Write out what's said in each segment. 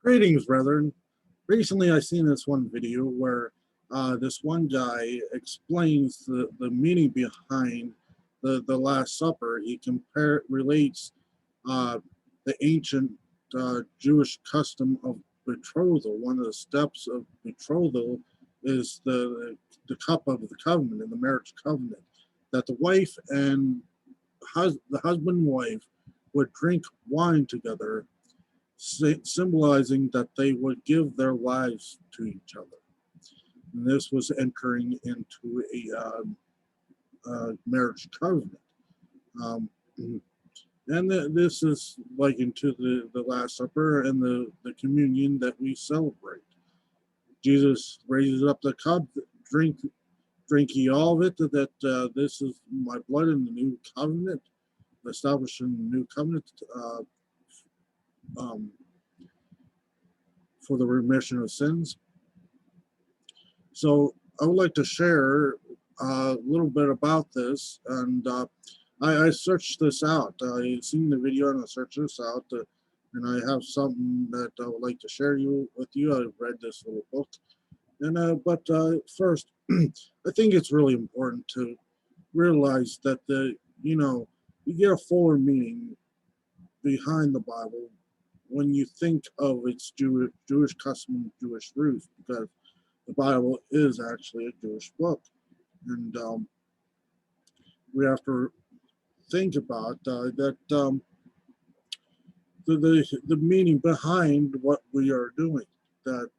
Greetings, brethren. Recently, I seen this one video where this one guy explains the meaning behind the Last Supper. He relates uh, the ancient Jewish custom of betrothal. One of the steps of betrothal is the cup of the covenant, in the marriage covenant, that the wife and the husband and wife would drink wine together, symbolizing that they would give their lives to each other. And this was entering into a marriage covenant. Um, and this is likened to the Last Supper and the communion that we celebrate. Jesus raises up the cup, drink ye all of it, that this is my blood in the new covenant, establishing the new covenant um, for the remission of sins. So I would like to share a little bit about this, and I searched this out. I seen the video and I searched this out, and I have something that I would like to share with you. I read this little book, and but first, I think it's really important to realize that you get a fuller meaning behind the Bible when you think of its Jewish custom and Jewish roots, because the Bible is actually a Jewish book, and we have to think about that the meaning behind what we are doing. That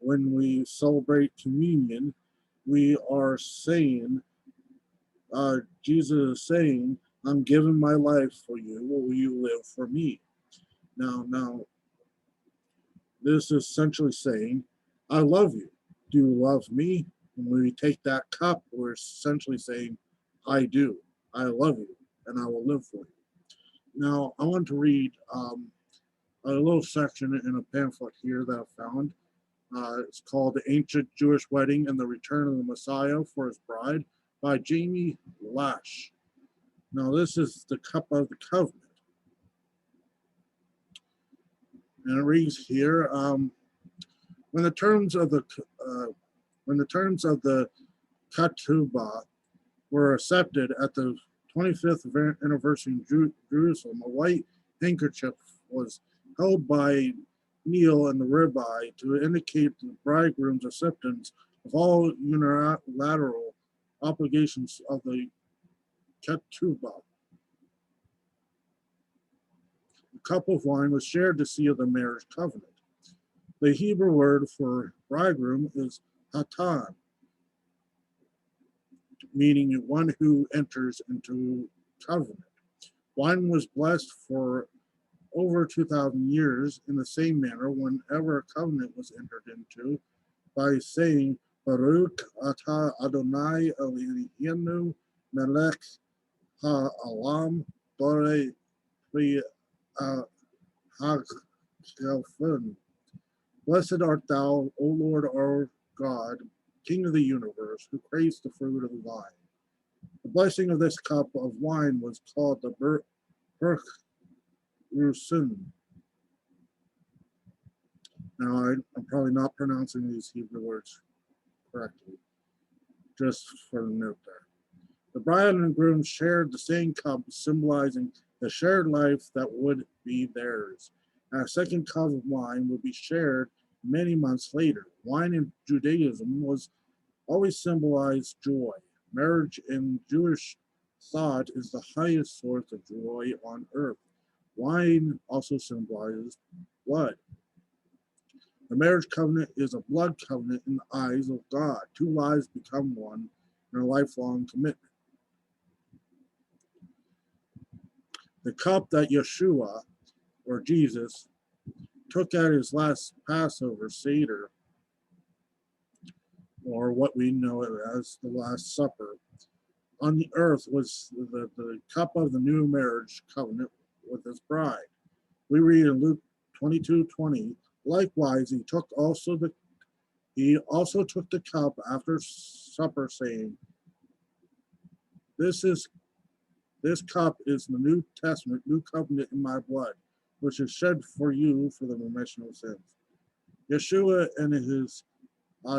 when we celebrate communion, we are saying, Jesus is saying, "I'm giving my life for you. Will you live for me?" Now, this is essentially saying, "I love you. Do you love me?" When we take that cup, we're essentially saying, "I do. I love you, and I will live for you." Now, I want to read a little section in a pamphlet here that I found. It's called "The Ancient Jewish Wedding and the Return of the Messiah for His Bride" by Jamie Lash. Now, this is the cup of the covenant. And it reads here, when the terms of the ketubah were accepted at the 25th anniversary in Jerusalem, a white handkerchief was held by Neil and the rabbi to indicate the bridegroom's acceptance of all unilateral obligations of the ketubah. The cup of wine was shared to seal the marriage covenant. The Hebrew word for bridegroom is hatan, meaning one who enters into covenant. Wine was blessed for over 2,000 years in the same manner whenever a covenant was entered into, by saying, Baruch atah Adonai Eloheinu melech ha'olam borei pri ha'chelfen. Blessed art thou, O Lord our God, King of the universe, who creates the fruit of the vine. The blessing of this cup of wine was called the Berch Rusun. Now, I'm probably not pronouncing these Hebrew words correctly, just for the note there. The bride and groom shared the same cup, symbolizing the shared life that would be theirs. And a second cup of wine would be shared many months later. Wine in Judaism was always symbolized joy. Marriage in Jewish thought is the highest source of joy on earth. Wine also symbolizes blood. The marriage covenant is a blood covenant in the eyes of God. Two lives become one in a lifelong commitment. The cup that Yeshua, or Jesus, took at his last Passover Seder, or what we know as the Last Supper, on the earth was the cup of the new marriage covenant with his bride. We read in Luke 22:20, likewise he also took the cup after supper, saying, This cup is the New Testament, new covenant in my blood. which is shed for you for the remission of sins. Yeshua and his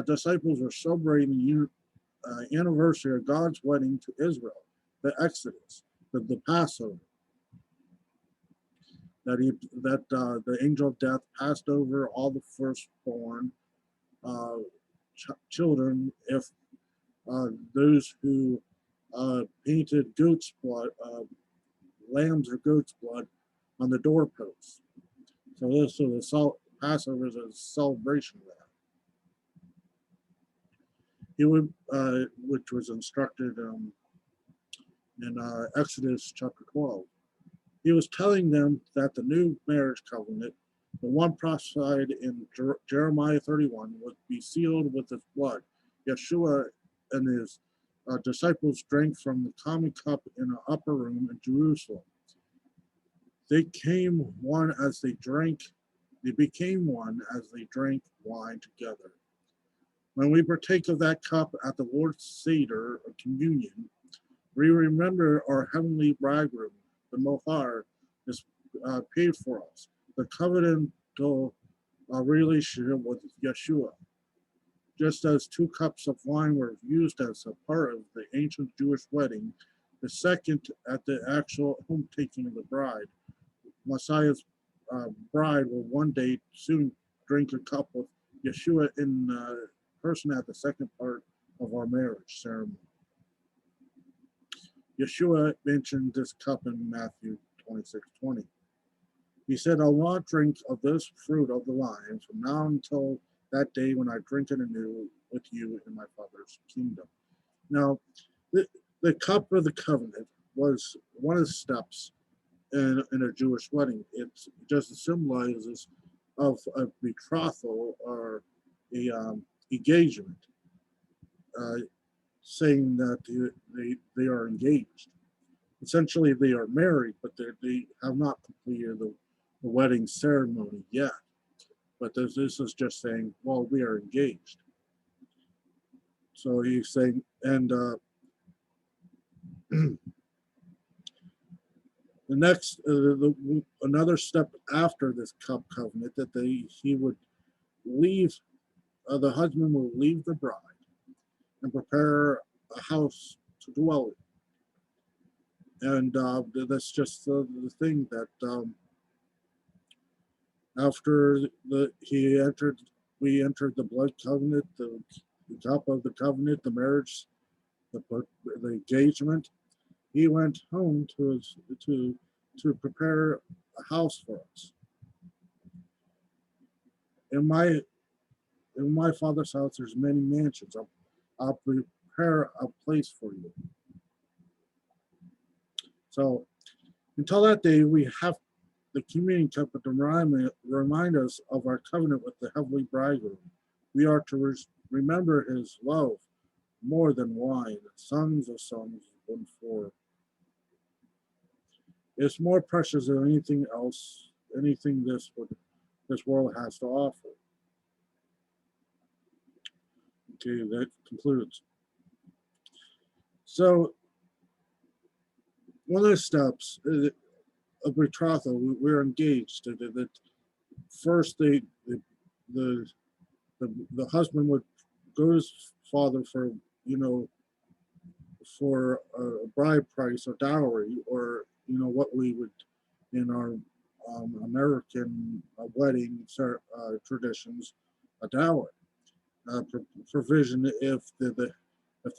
disciples were celebrating the anniversary of God's wedding to Israel, the Exodus, the Passover, that the angel of death passed over all the firstborn uh, children if those who painted goat's blood, lambs or goat's blood on the doorposts. So this was Passover is a celebration of that. He would, which was instructed in Exodus chapter 12. He was telling them that the new marriage covenant, the one prophesied in Jeremiah 31, would be sealed with his blood. Yeshua and his disciples drank from the common cup in an upper room in Jerusalem. They became one as they drank wine together. When we partake of that cup at the Lord's Seder or communion, we remember our heavenly bridegroom, the Mohar, is paid for us. The covenantal relationship with Yeshua. Just as 2 cups of wine were used as a part of the ancient Jewish wedding, the second at the actual home taking of the bride. Messiah's bride will one day soon drink a cup with Yeshua in person at the second part of our marriage ceremony. Yeshua mentioned this cup in Matthew 26:20. He said, I'll not drink of this fruit of the vine from now until that day when I drink it anew with you in my Father's kingdom. Now, the cup of the covenant was one of the steps in a Jewish wedding. It just symbolizes of a betrothal or a engagement, saying that they are engaged. Essentially, they are married, but they have not completed the wedding ceremony yet. But this is just saying, well, we are engaged. So he's saying, and the next, another step after this cup covenant, that he would leave, the husband will leave the bride and prepare a house to dwell in. And that's just the thing that after we entered the blood covenant, the cup of the covenant, the marriage, the engagement. He went home to prepare a house for us. In my Father's house, there's many mansions. I'll prepare a place for you. So until that day, we have the communion cup to remind us of our covenant with the heavenly bridegroom. We are to remember his love more than wine. Songs of Songs 1:4. It's more precious than anything else, anything this world has to offer. Okay, that concludes. So one of the steps of betrothal, we're engaged. That first, the husband would go to his father for for a bride price or dowry, or what we would in our American wedding traditions, a dowry provision if the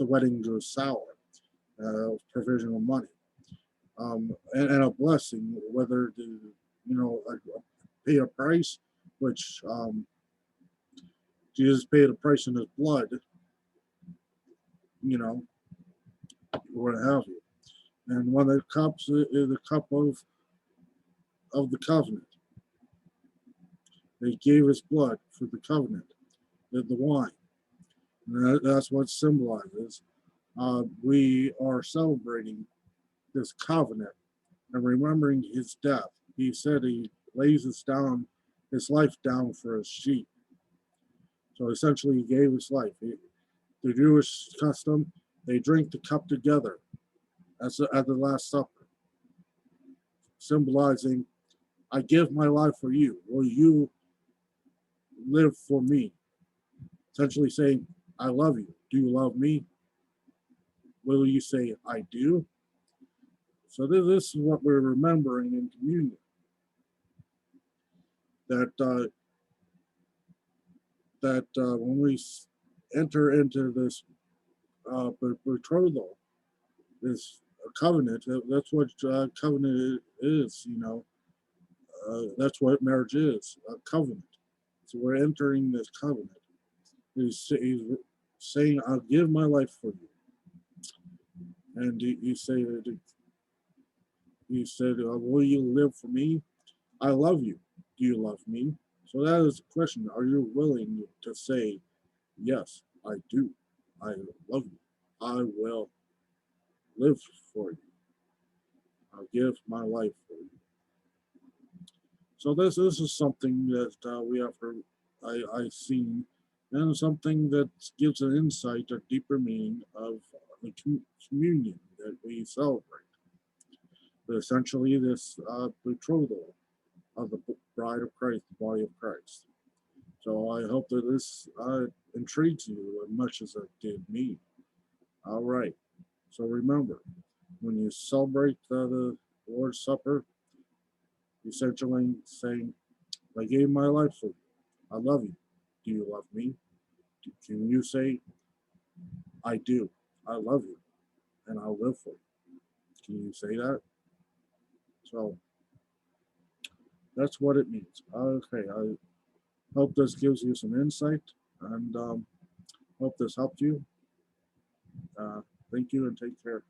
wedding goes sour, provision of money, and a blessing, whether to pay a price, which Jesus paid a price in his blood, or what have you. And one of the cups is the cup of the covenant. He gave his blood for the covenant, the wine. And that's what symbolizes. We are celebrating this covenant and remembering his death. He said he lays his life down for his sheep. So essentially, he gave his life. The Jewish custom, they drink the cup together at the Last Supper, symbolizing I give my life for you. Will you live for me? Essentially saying, I love you. Do you love me? Will you say, I do? So this is what we're remembering in communion. That when we enter into this betrothal, this covenant, that's what covenant is. That's what marriage is, a covenant. So we're entering this covenant. He's saying, I'll give my life for you. And he said, will you live for me? I love you. Do you love me? So that is the question. Are you willing to say, yes, I do. I love you. I will live for you. I'll give my life for you. So this is something that we have to I seen, and something that gives an insight, a deeper meaning of the communion that we celebrate. But essentially, this betrothal of the bride of Christ, the body of Christ. So I hope that this intrigues you as much as it did me. All right. So remember, when you celebrate the Lord's Supper, essentially saying, I gave my life for you. I love you. Do you love me? Can you say, I do? I love you and I'll live for you. Can you say that? So that's what it means. Okay. I hope this gives you some insight and hope this helped you. Uh, thank you and take care.